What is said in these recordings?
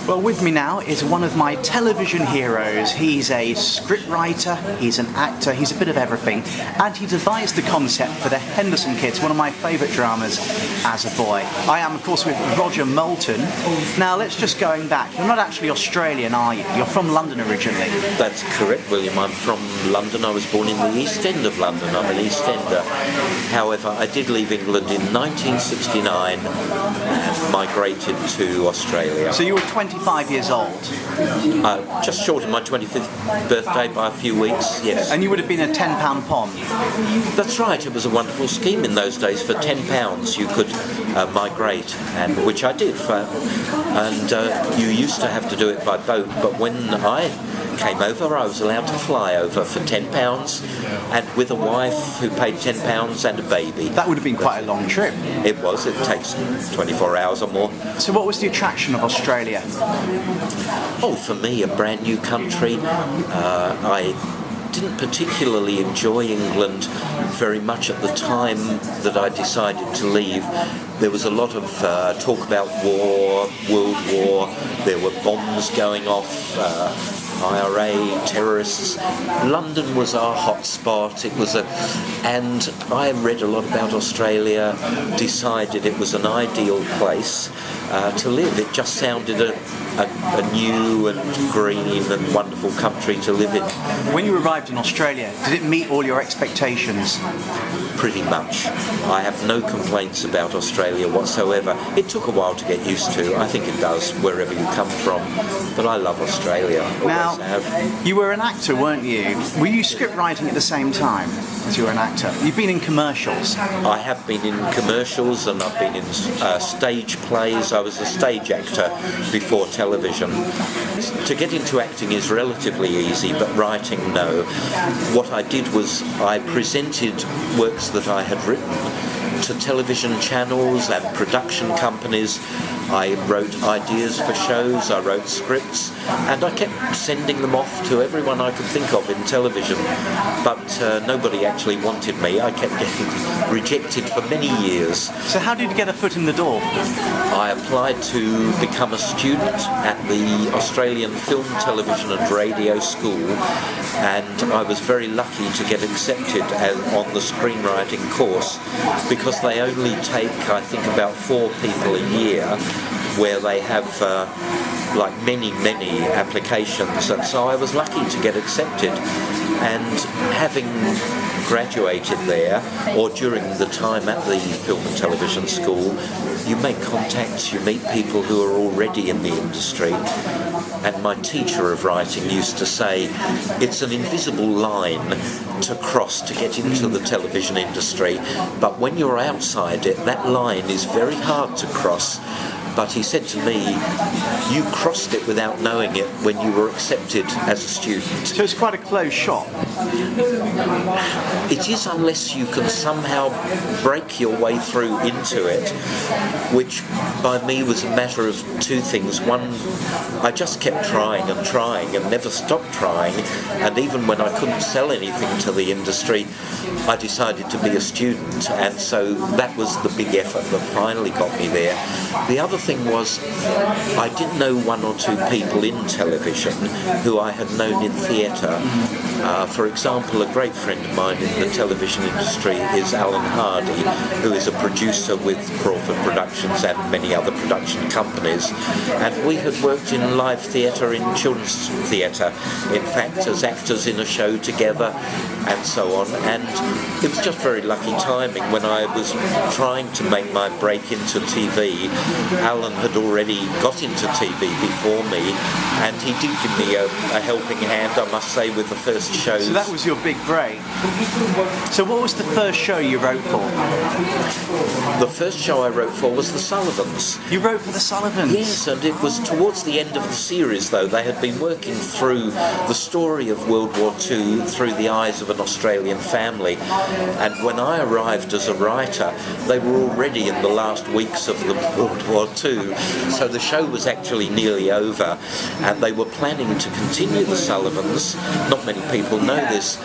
Well, with me now is one of my television heroes. He's a scriptwriter, he's an actor, he's a bit of everything, and he devised the concept for the Henderson Kids, one of my favourite dramas as a boy. I am, of course, with Roger Moulton. Now, let's just going back. You're not actually Australian, are you? You're from London originally. That's correct, William. I'm from London. I was born in the East End of London. I'm an East Ender. However, I did leave England in 1969 and migrated to Australia. So you were 25 years old? Just short of my 25th birthday by a few weeks, yes. And you would have been a £10 pom? That's right. It was a wonderful scheme in those days. For £10 you could migrate, and which I did. And you used to have to do it by boat, but when I came over, I was allowed to fly over for £10 and with a wife who paid £10 and a baby. That would have been quite a long trip. It was. It takes 24 hours or more. So what was the attraction of Australia? Oh, for me, a brand new country. I didn't particularly enjoy England very much at the time that I decided to leave. There was a lot of talk about war, World War. There were bombs going off, IRA, terrorists. London was our hotspot. And I read a lot about Australia, decided it was an ideal place to live. It just sounded a new and green and wonderful country to live in. When you arrived in Australia, did it meet all your expectations? Pretty much. I have no complaints about Australia whatsoever. It took a while to get used to. I think it does wherever you come from. But I love Australia. Now, have. You were an actor, weren't you? Were you script writing at the same time as you were an actor? You've been in commercials. I have been in commercials and I've been in stage plays. I was a stage actor before television. To get into acting is relatively easy, but writing, no. What I did was I presented works that I had written to television channels and production companies. I wrote ideas for shows, I wrote scripts, and I kept sending them off to everyone I could think of in television, but nobody actually wanted me. I kept getting rejected for many years. So how did you get a foot in the door? I applied to become a student at the Australian Film, Television and Radio School, and I was very lucky to get accepted on the screenwriting course, because they only take, I think, about 4 people a year, where they have like many applications, and so I was lucky to get accepted. And having graduated there, or during the time at the Film and Television School, you make contacts, you meet people who are already in the industry. And my teacher of writing used to say, it's an invisible line to cross to get into the television industry, but when you're outside it, that line is very hard to cross. But he said to me, you crossed it without knowing it when you were accepted as a student. So it's quite a closed shop. It is, unless you can somehow break your way through into it, which by me was a matter of 2 things. One, I just kept trying and never stopped trying, and even when I couldn't sell anything to the industry, I decided to be a student, and so that was the big effort that finally got me there. The other thing was, I did know 1 or 2 people in television who I had known in theatre. For example, a great friend of mine in the television industry is Alan Hardy, who is a producer with Crawford Productions and many other production companies. And we had worked in live theatre, in children's theatre, in fact, as actors in a show together, and so on. And it was just very lucky timing. When I was trying to make my break into TV, Alan had already got into TV before me, and he did give me a helping hand, I must say, with the first shows. So that was your big break. So what was the first show you wrote for? The first show I wrote for was The Sullivans. You wrote for The Sullivans? Yes, and it was towards the end of the series, though. They had been working through the story of World War II through the eyes of an Australian family, and when I arrived as a writer, they were already in the last weeks of the World War II, so the show was actually nearly over, and they were planning to continue the Sullivans, not many people know this,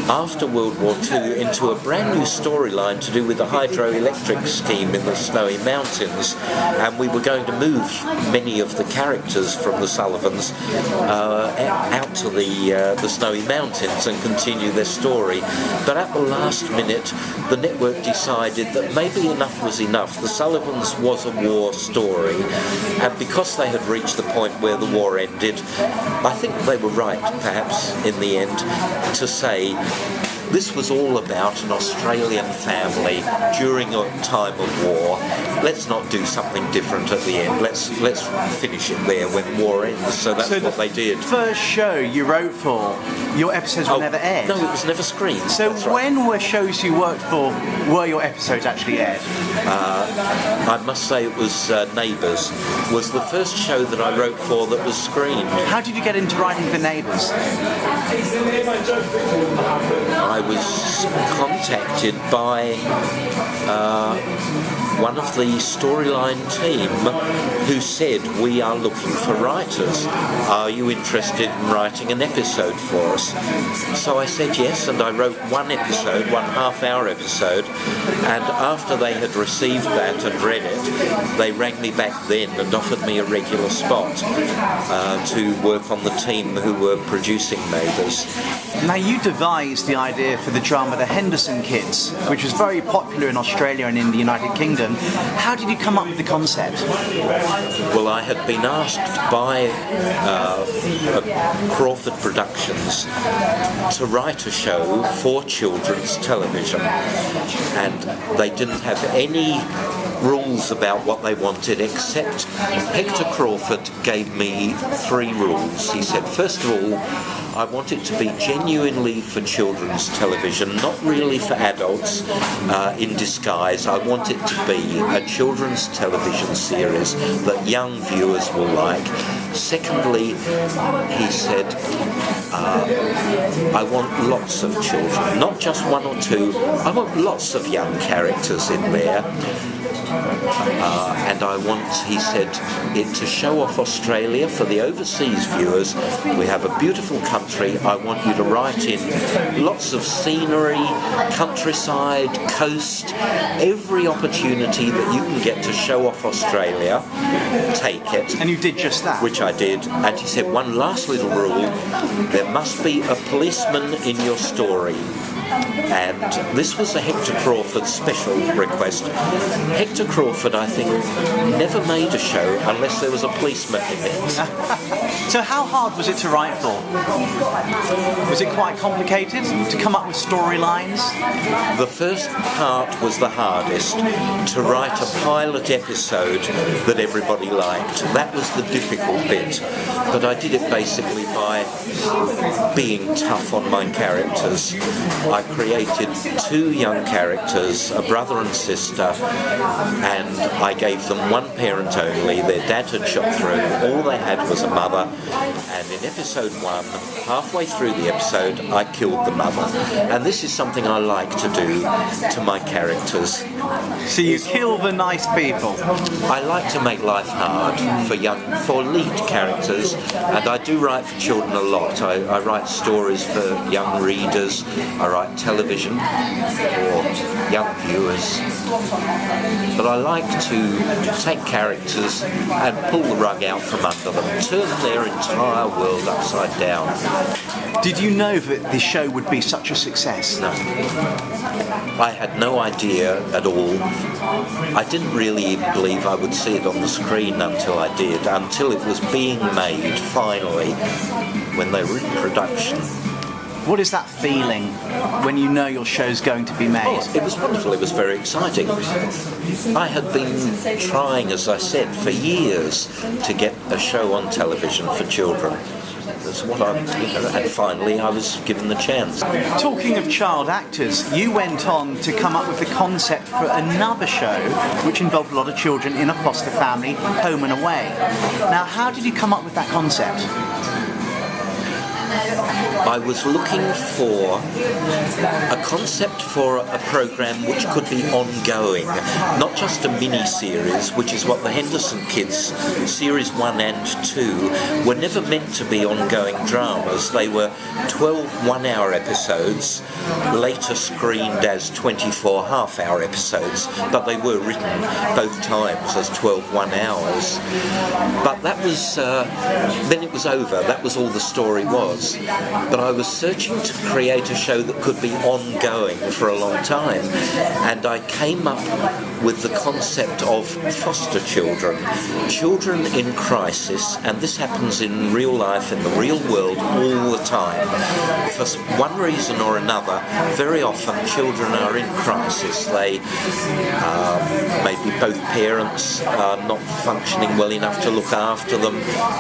after World War II into a brand new storyline to do with the hydroelectric scheme in the Snowy Mountains, and we were going to move many of the characters from the Sullivans out to the Snowy Mountains and continue their story. But at the last minute, the network decided that maybe enough was enough. The Sullivans was a war story, and because they had reached the point where the war ended, I think they were right, perhaps, in the end, to say this was all about an Australian family during a time of war. Let's not do something different at the end. Let's finish it there when war ends. So that's what they did. First show you wrote for, your episodes were never aired? No, it was never screened. So when were shows you worked for, were your episodes actually aired? I must say it was Neighbours was the first show that I wrote for that was screened. How did you get into writing for Neighbours? I was contacted by one of the storyline team who said, we are looking for writers. Are you interested in writing an episode for us? So I said yes, and I wrote one episode, 1.5 hour episode, and after they had received that and read it, they rang me back then and offered me a regular spot to work on the team who were producing Neighbours. Now you devised the idea for the drama The Henderson Kids, which was very popular in Australia and in the United Kingdom. How did you come up with the concept? Well, I had been asked by Crawford Productions to write a show for children's television, and they didn't have any rules about what they wanted, except Hector Crawford gave me 3 rules. He said, first of all, I want it to be genuinely for children's television, not really for adults in disguise. I want it to be a children's television series that young viewers will like. Secondly, he said, I want lots of children, not just 1 or 2. I want lots of young characters in there. And I want, he said, it to show off Australia for the overseas viewers. We have a beautiful country. I want you to write in lots of scenery, countryside, coast, every opportunity that you can get to show off Australia, take it. And you did just that? Which I did. And he said, one last little rule, there must be a policeman in your story. And this was a Hector Crawford special request. Hector Crawford, I think, never made a show unless there was a policeman in it. So how hard was it to write for? Was it quite complicated to come up with storylines? The first part was the hardest, to write a pilot episode that everybody liked. That was the difficult bit. But I did it basically by being tough on my characters. I created 2 young characters, a brother and sister, and I gave them one parent only. Their dad had shot through. All they had was a mother, and in episode 1, halfway through the episode, I killed the mother. And this is something I like to do to my characters. So you kill the nice people? I like to make life hard for lead characters, and I do write for children a lot. I write stories for young readers. I write television for young viewers. But I like to take characters and pull the rug out from under them, turn their entire world upside down. Did you know that the show would be such a success? No. I had no idea at all. I didn't really even believe I would see it on the screen until I did, until it was being made, finally, when they were in production. What is that feeling when you know your show's going to be made? Oh, it was wonderful. It was very exciting. I had been trying, as I said, for years to get a show on television for children. That's what and finally I was given the chance. Talking of child actors, you went on to come up with the concept for another show which involved a lot of children in a foster family, home and away. Now, how did you come up with that concept? I was looking for a concept for a program which could be ongoing, not just a mini-series, which is what the Henderson Kids, Series 1 and 2, were never meant to be ongoing dramas. They were 12 one-hour episodes, later screened as 24 half-hour episodes, but they were written both times as 12 one-hours. But that was, then it was over. That was all the story was. But I was searching to create a show that could be ongoing for a long time, and I came up with the concept of foster children, children in crisis, and this happens in real life, in the real world, all the time. For one reason or another, very often children are in crisis. They maybe both parents are not functioning well enough to look after them,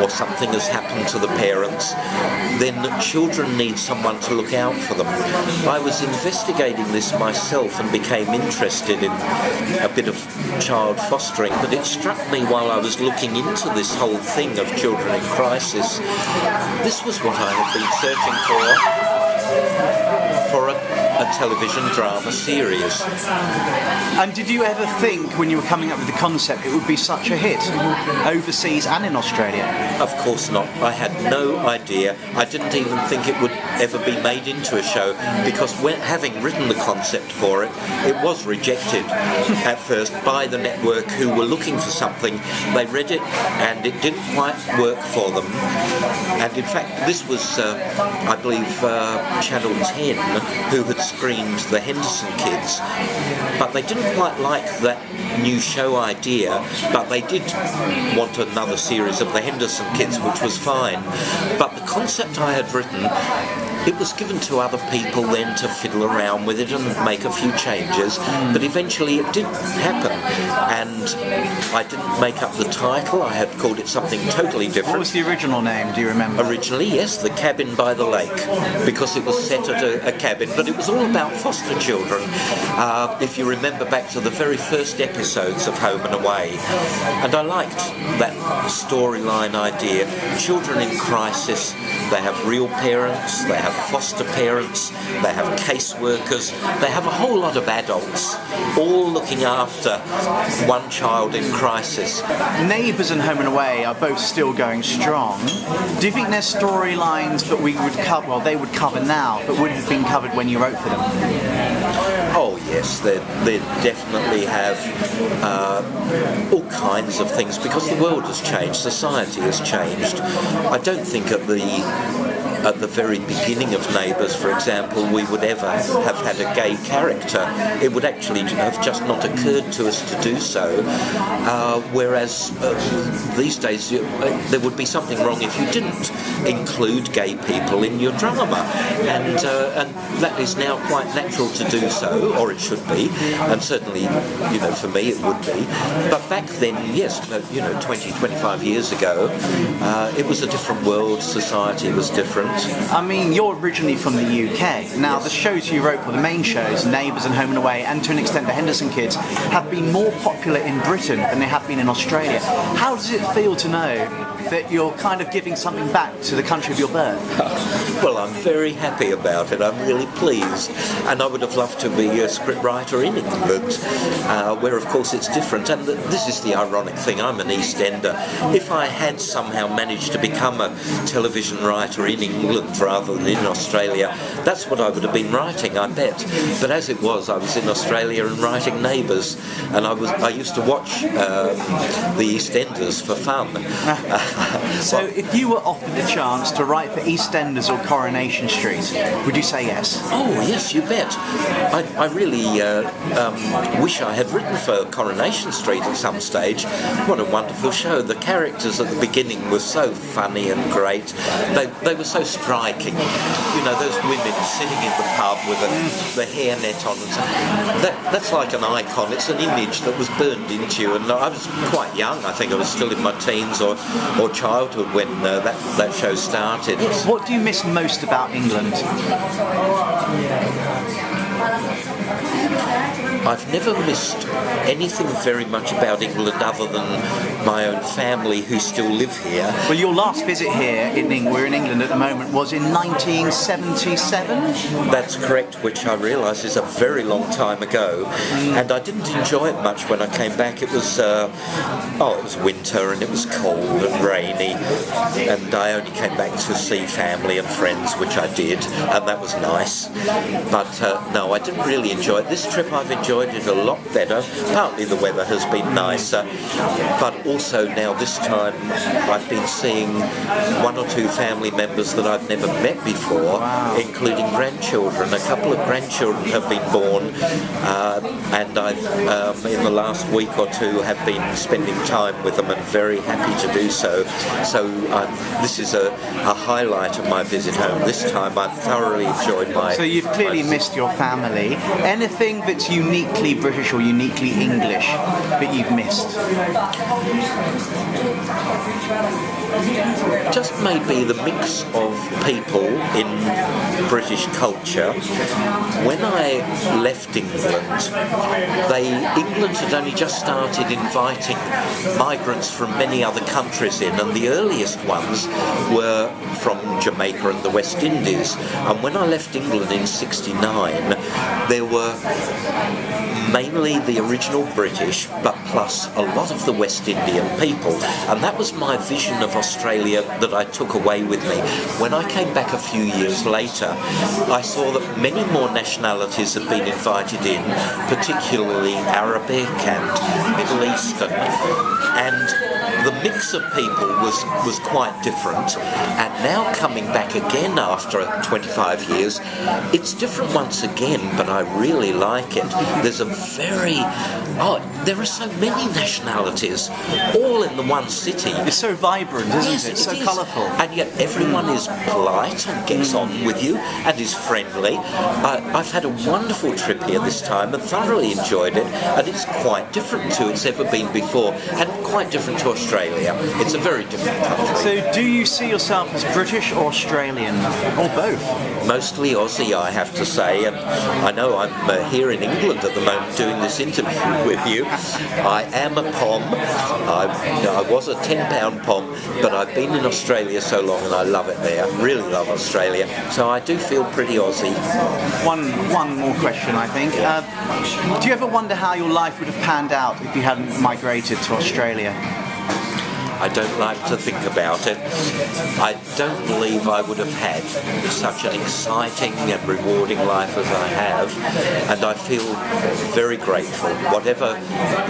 or something has happened to the parents. Then the children need someone to look out for them. I was investigating this myself and became interested in a bit of child fostering, but it struck me while I was looking into this whole thing of children in crisis, this was what I had been searching for a television drama series. And did you ever think, when you were coming up with the concept, it would be such a hit, overseas and in Australia? Of course not. I had no idea. I didn't even think it would ever be made into a show, because having written the concept for it, it was rejected at first by the network, who were looking for something. They read it and it didn't quite work for them. And in fact, this was, I believe, Channel 10, who had screened the Henderson Kids, but they didn't quite like that new show idea, but they did want another series of the Henderson Kids, which was fine. But the concept I had written, it was given to other people then to fiddle around with it and make a few changes, but eventually it did happen, and I didn't make up the title. I had called it something totally different. What was the original name, do you remember? Originally, yes, The Cabin by the Lake, because it was set at a cabin, but it was all about foster children. If you remember back to the very first episodes of Home and Away, and I liked that storyline idea. Children in crisis, they have real parents, they have foster parents, they have caseworkers, they have a whole lot of adults all looking after one child in crisis. Neighbours and Home and Away are both still going strong. Do you think there's storylines that we would cover, well, they would cover now, but would have been covered when you wrote for them? Oh yes, they definitely have all kinds of things, because the world has changed, society has changed. I don't think at the very beginning of Neighbours, for example, we would ever have had a gay character. It would actually have just not occurred to us to do so. Whereas these days there would be something wrong if you didn't include gay people in your drama, and that is now quite natural to do so, or it should be, and certainly, for me it would be. But back then, yes, 20, 25 years ago, it was a different world. Society was different. I mean, you're originally from the UK. Now, yes. The shows you wrote for, the main shows, Neighbours and Home and Away, and to an extent the Henderson Kids, have been more popular in Britain than they have been in Australia. How does it feel to know that you're kind of giving something back to the country of your birth? Well, I'm very happy about it. I'm really pleased. And I would have loved to be a scriptwriter in England, where of course it's different. And this is the ironic thing, I'm an East Ender. If I had somehow managed to become a television writer in England rather than in Australia, that's what I would have been writing, I bet. But as it was, I was in Australia and writing Neighbours, and I used to watch the East Enders for fun. So if you were offered the chance to write for EastEnders or Coronation Street, would you say yes? Oh, yes, you bet. I really wish I had written for Coronation Street at some stage. What a wonderful show. The characters at the beginning were so funny and great. They were so striking. Those women sitting in the pub with the hairnet on. That's like an icon. It's an image that was burned into you. And I was quite young. I think I was still in my teens or childhood when that show started. What do you miss most about England? I've never missed anything very much about England other than my own family who still live here. Well, your last visit here in England, we're in England at the moment, was in 1977? That's correct, which I realise is a very long time ago. And I didn't enjoy it much when I came back. It was, it was winter and it was cold and rainy. And I only came back to see family and friends, which I did, and that was nice. But no, I didn't really enjoy it. This trip I've enjoyed it a lot better. Partly the weather has been nicer, but also now this time I've been seeing one or two family members that I've never met before, including grandchildren. A couple of grandchildren have been born, and I've in the last week or two have been spending time with them and very happy to do so. So this is a highlight of my visit home. This time I've thoroughly enjoyed my... So you've clearly missed your family. Anything that's uniquely British or uniquely English that you've missed? Just maybe the mix of people in British culture. When I left England, England had only just started inviting migrants from many other countries in, and the earliest ones were from Jamaica and the West Indies. And when I left England in '69, there were mainly the original British, but plus a lot of the West Indian people. And that was my vision of Australia that I took away with me. When I came back a few years later, I saw that many more nationalities had been invited in, particularly Arabic and Middle Eastern. And the mix of people was quite different. And now coming back again after 25 years, it's different once again, but I really like it. There's a there are so many nationalities, all in the one city. It's so vibrant, isn't it? It's so colourful. And yet everyone is polite and gets on with you and is friendly. I've had a wonderful trip here this time and thoroughly enjoyed it, and it's quite different to it's ever been before, and quite different to Australia. It's a very different country. So do you see yourself as British or Australian, or both? Mostly Aussie, I have to say, and I know I'm here in England at the moment doing this interview with you. I am a POM. I was a 10-pound POM, but I've been in Australia so long and I love it there. Really love Australia. So I do feel pretty Aussie. One more question, I think. Do you ever wonder how your life would have panned out if you hadn't migrated to Australia? I don't like to think about it. I don't believe I would have had such an exciting and rewarding life as I have, and I feel very grateful. Whatever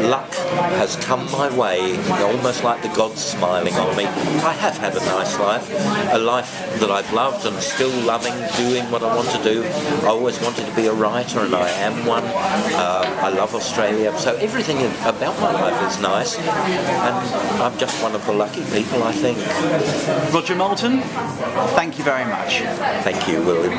luck has come my way, almost like the gods smiling on me, I have had a nice life, a life that I've loved and still loving, doing what I want to do. I always wanted to be a writer, and I am one. I love Australia, so everything about my life is nice, and I'm just one of the lucky people, I think. Roger Moulton, thank you very much. Thank you, William.